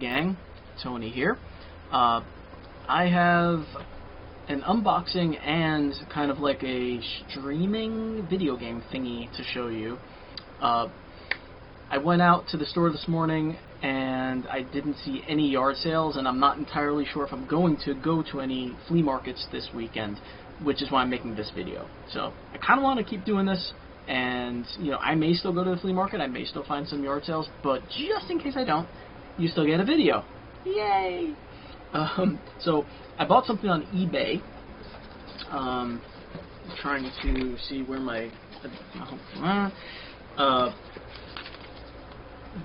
gang, Tony here. I have an unboxing and kind of like a streaming video game thingy to show you. I went out to the store this morning and I didn't see any yard sales, and I'm not entirely sure if I'm going to go to any flea markets this weekend, which is why I'm making this video. So I kind of want to keep doing this, and you know, I may still go to the flea market, I may still find some yard sales, but just in case I don't, you still get a video. Yay! So I bought something on eBay. Trying to see where my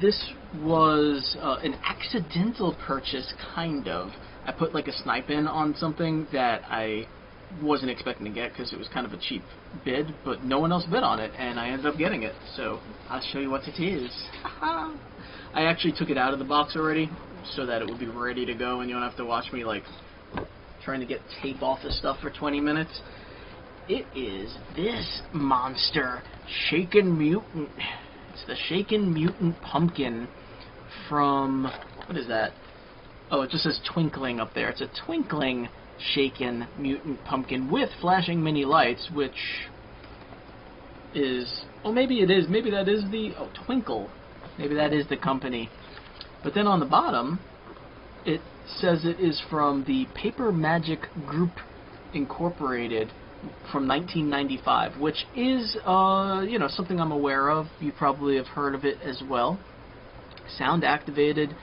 this was an accidental purchase, kind of. I put like a snipe in on something that I wasn't expecting to get because it was kind of a cheap bid, but no one else bid on it, and I ended up getting it. So I'll show you what it is. I actually took it out of the box already so that it would be ready to go, and you don't have to watch me like trying to get tape off the stuff for 20 minutes. It is this monster, Shaken Mutant. It's the Shaken Mutant Pumpkin from, what is that? Oh, it just says Twinkling up there. It's a Twinkling Shaken Mutant Pumpkin with flashing mini lights, which is, oh, maybe it is, maybe that is the, oh, Twinkle. Maybe that is the company. But then on the bottom, it says it is from the Paper Magic Group Incorporated from 1995, which is, you know, something I'm aware of. You probably have heard of it as well. Sound activated,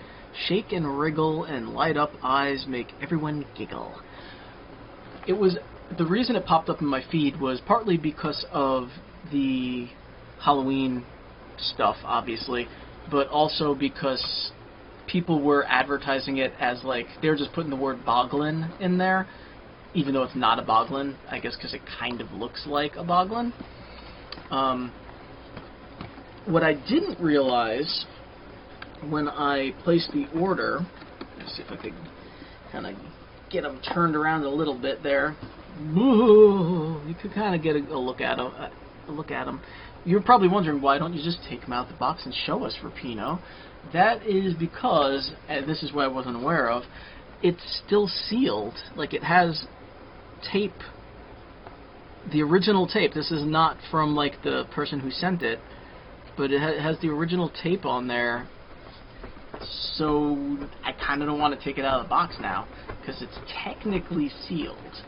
shake and wriggle, and light up eyes make everyone giggle. It was, the reason it popped up in my feed was partly because of the Halloween stuff, obviously, but also because people were advertising it as like, they're just putting the word boglin in there, even though it's not a boglin, I guess because it kind of looks like a boglin. What I didn't realize when I placed the order, let's see if I could kind of get them turned around a little bit there. Ooh, you could kind of get a look at them. You're probably wondering, why don't you just take them out of the box and show us, Rapino? That is because, and this is what I wasn't aware of, it's still sealed. Like, it has tape, the original tape. This is not from like the person who sent it, but it has the original tape on there. So I kind of don't want to take it out of the box now because it's technically sealed.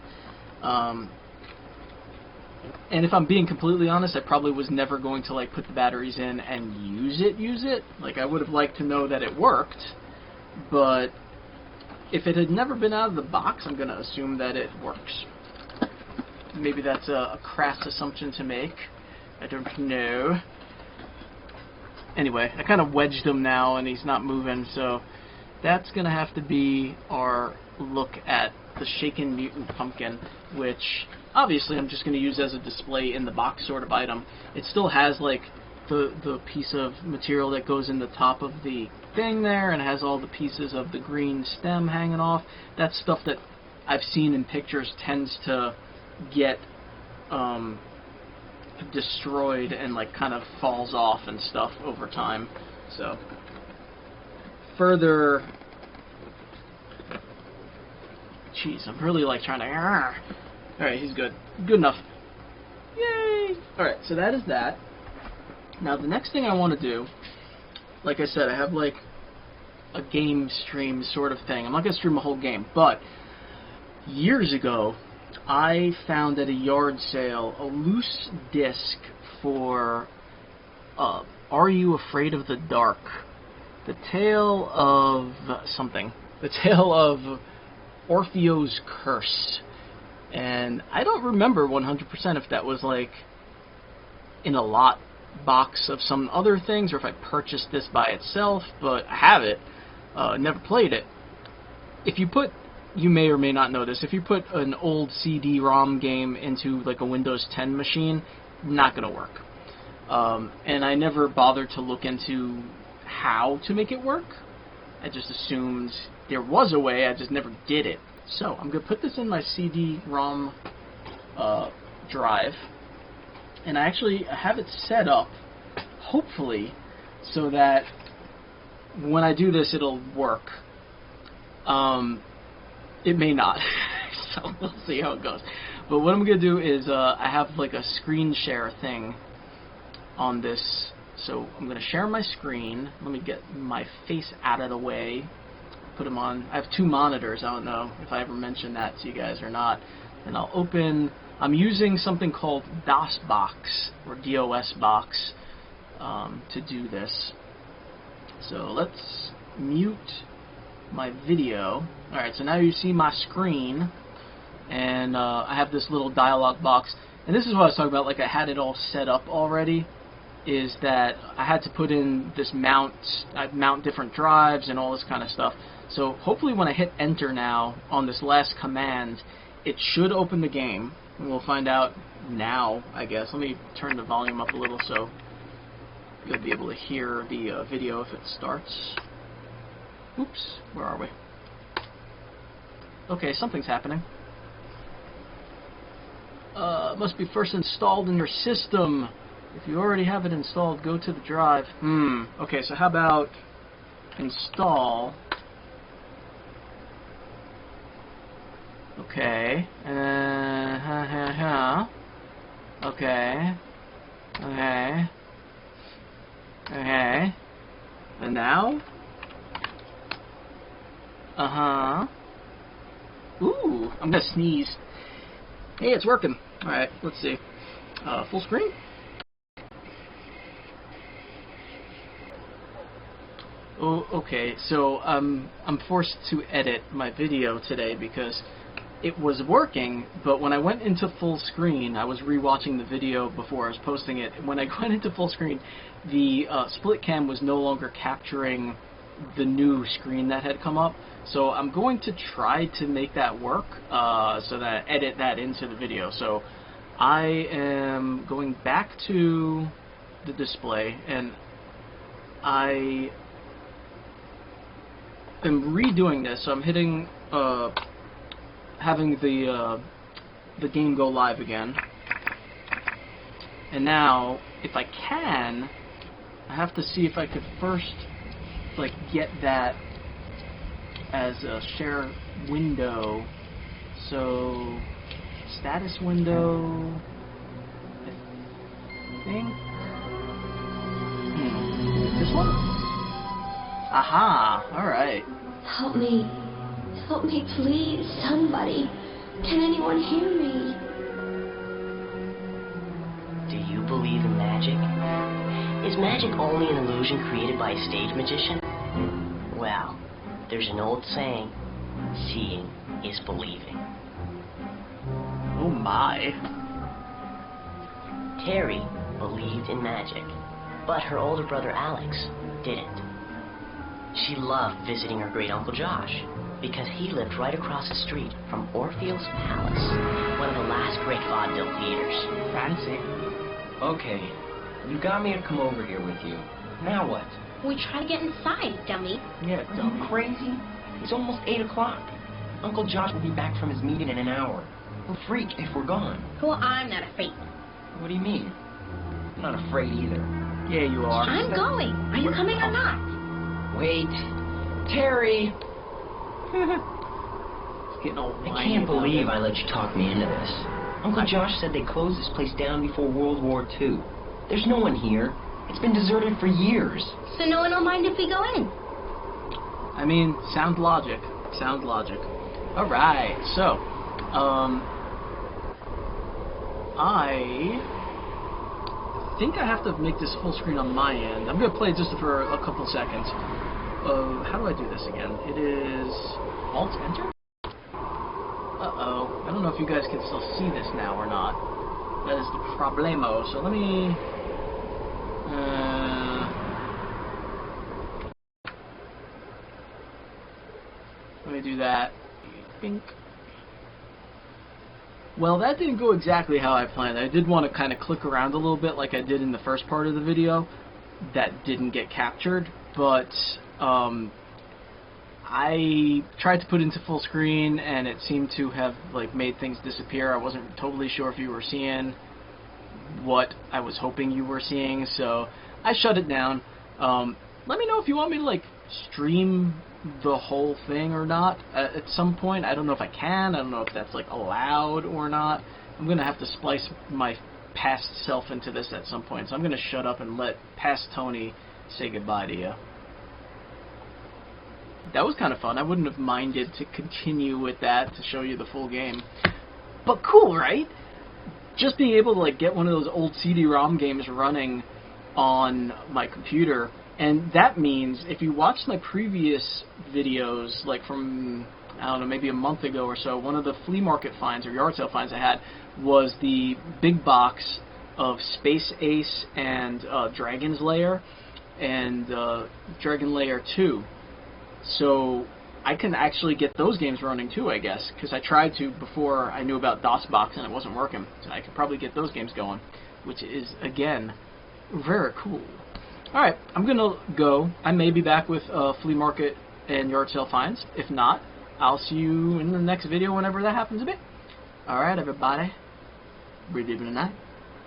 And if I'm being completely honest, I probably was never going to like put the batteries in and use it. Like, I would have liked to know that it worked, but if it had never been out of the box, I'm going to assume that it works. Maybe that's a crass assumption to make. I don't know. Anyway, I kind of wedged him now, and he's not moving, so that's going to have to be our look at the Shaken Mutant Pumpkin, which obviously I'm just going to use as a display in the box sort of item. It still has like the piece of material that goes in the top of the thing there, and it has all the pieces of the green stem hanging off. That stuff that I've seen in pictures tends to get destroyed and like kind of falls off and stuff over time. So further, jeez, I'm really like trying to. Alright, he's good. Good enough. Yay! Alright, so that is that. Now the next thing I want to do, like I said, I have like a game stream sort of thing. I'm not going to stream a whole game, but years ago I found at a yard sale a loose disc for Are You Afraid of the Dark? The Tale of something. The Tale of Orpheo's Curse. And I don't remember 100% if that was like in a lot box of some other things, or if I purchased this by itself, but I have it. Never played it. If you put, you may or may not know this, if you put an old CD-ROM game into like a Windows 10 machine, not going to work. And I never bothered to look into how to make it work. I just assumed there was a way, I just never did it. So I'm going to put this in my CD-ROM drive, and I actually have it set up, hopefully, so that when I do this, it'll work. It may not. So we'll see how it goes. But what I'm going to do is I have like a screen share thing on this. So I'm going to share my screen. Let me get my face out of the way. Put them on. I have 2 monitors. I don't know if I ever mentioned that to you guys or not. And I'll open. I'm using something called DOSBox or DOSBox to do this. So let's mute my video. Alright, so now you see my screen, and I have this little dialog box. And this is what I was talking about, like I had it all set up already, is that I had to put in this mount different drives and all this kind of stuff. So hopefully when I hit enter now on this last command, it should open the game. And we'll find out now, I guess. Let me turn the volume up a little so you'll be able to hear the video if it starts. Oops, where are we? Okay, something's happening. Must be first installed in your system. If you already have it installed, go to the drive. Okay, so how about install? Okay, okay, okay, okay, and now? Ooh, I'm gonna sneeze. Hey, it's working. Alright, let's see. Full screen? Oh, okay, so I'm forced to edit my video today because it was working, but when I went into full screen, I was rewatching the video before I was posting it. When I went into full screen, the split cam was no longer capturing the new screen that had come up. So I'm going to try to make that work, so that I edit that into the video. So I am going back to the display, and I am redoing this. So I'm hitting, having the game go live again. And now, if I can, I have to see if I could first, like, get that as a share window. So status window, I think. This one? Aha! Alright. Help me. Help me, please. Somebody. Can anyone hear me? Do you believe in magic? Is magic only an illusion created by a stage magician? Well, there's an old saying, seeing is believing. Oh my. Terry believed in magic, but her older brother Alex didn't. She loved visiting her great uncle Josh because he lived right across the street from Orpheus Palace, one of the last great vaudeville theaters. Fancy. Okay, you got me to come over here with you. Now what? We try to get inside, dummy. Yeah, are you crazy? It's almost 8 o'clock. Uncle Josh will be back from his meeting in an hour. He'll freak if we're gone. Well, I'm not afraid. What do you mean? I'm not afraid either. Yeah, you are. I'm going. Are you coming or not? Wait. Terry! It's getting all I whiny can't about believe it. I let you talk me into this. Uncle Josh said they closed this place down before World War II. There's no one here. It's been deserted for years. So no one will mind if we go in. I mean, sound logic. Sound logic. Alright, so, I think I have to make this full screen on my end. I'm going to play just for a couple seconds. How do I do this again? It is Alt-Enter? Uh-oh. I don't know if you guys can still see this now or not. That is the problemo. So let me... let me do that. Bink. Well, that didn't go exactly how I planned. I did want to kind of click around a little bit like I did in the first part of the video. That didn't get captured, but I tried to put into full screen and it seemed to have like made things disappear. I wasn't totally sure if you were seeing what I was hoping you were seeing, so I shut it down. Let me know if you want me to like stream the whole thing or not at some point. I don't know if I can. I don't know if that's like allowed or not. I'm gonna have to splice my past self into this at some point, so I'm gonna shut up and let past Tony say goodbye to you. That was kind of fun. I wouldn't have minded to continue with that to show you the full game. But cool, right? Just being able to like get one of those old CD-ROM games running on my computer, and that means if you watch my previous videos, like from, I don't know, maybe a month ago or so, one of the flea market finds or yard sale finds I had was the big box of Space Ace and Dragon's Lair and Dragon Lair 2. So I can actually get those games running too, I guess, because I tried to before I knew about DOSBox and it wasn't working. So I could probably get those games going, which is, again, very cool. Alright, I'm going to go. I may be back with flea market and yard sale finds. If not, I'll see you in the next video whenever that happens to be. Alright, everybody. Breathe deep in the night.